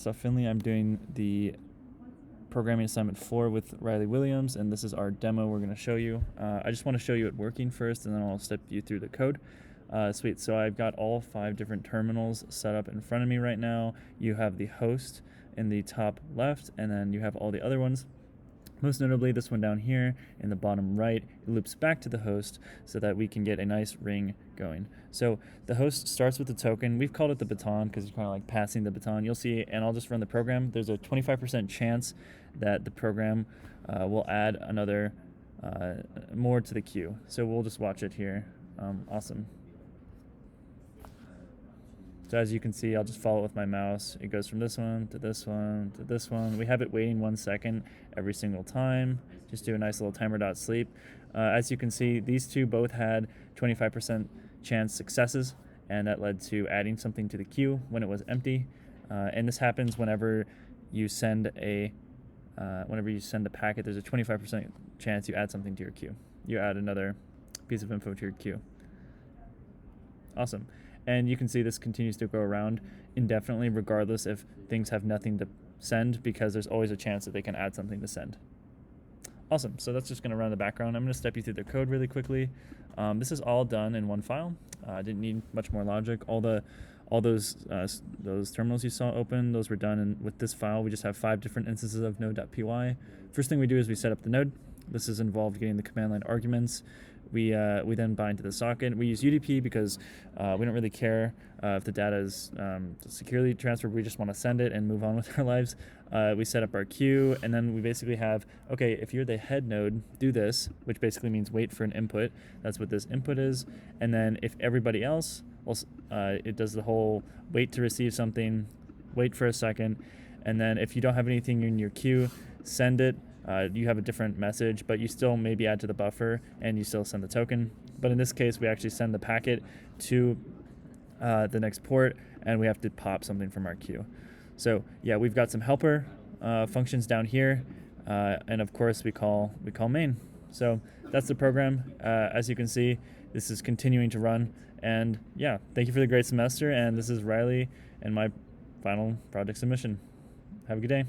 Kristoff Finley. I'm doing the programming assignment 4 with Riley Williams, and this is our demo we're going to show you. I just want to show you it working first, and then I'll step you through the code. Sweet, so I've got all 5 different terminals set up in front of me right now. You have the host in the top left, and then you have all the other ones. Most notably, this one down here in the bottom right, it loops back to the host so that we can get a nice ring going. So the host starts with the token. We've called it the baton because it's kind of like passing the baton. You'll see, and I'll just run the program. There's a 25% chance that the program will add another more to the queue. So we'll just watch it here. Awesome. So as you can see, I'll just follow it with my mouse. It goes from this one to this one to this one. We have it waiting 1 second every single time. Just do a nice little timer.sleep. As you can see, these two both had 25% chance successes, and that led to adding something to the queue when it was empty. And this happens whenever you send a packet. There's a 25% chance you add something to your queue. You add another piece of info to your queue. Awesome. And you can see this continues to go around indefinitely, regardless if things have nothing to send, because there's always a chance that they can add something to send. Awesome. So that's just going to run in the background. I'm going to step you through the code really quickly. This is all done in one file. I didn't need much more logic. All those terminals you saw open, those were done with this file. We just have 5 different instances of node.py. First thing we do is we set up the node. This is involved getting the command line arguments. We then bind to the socket. We use UDP because we don't really care if the data is securely transferred. We just want to send it and move on with our lives. We set up our queue, and then we basically have, okay, if you're the head node, do this, which basically means wait for an input. That's what this input is. And then if everybody else, it does the whole wait to receive something, wait for a second, and then if you don't have anything in your queue, send it. You have a different message, but you still maybe add to the buffer and you still send the token. But in this case, we actually send the packet to the next port, and we have to pop something from our queue. So yeah, we've got some helper functions down here, and of course we call main. So that's the program. As you can see, this is continuing to run. And yeah, thank you for the great semester. And this is Riley and my final project submission. Have a good day.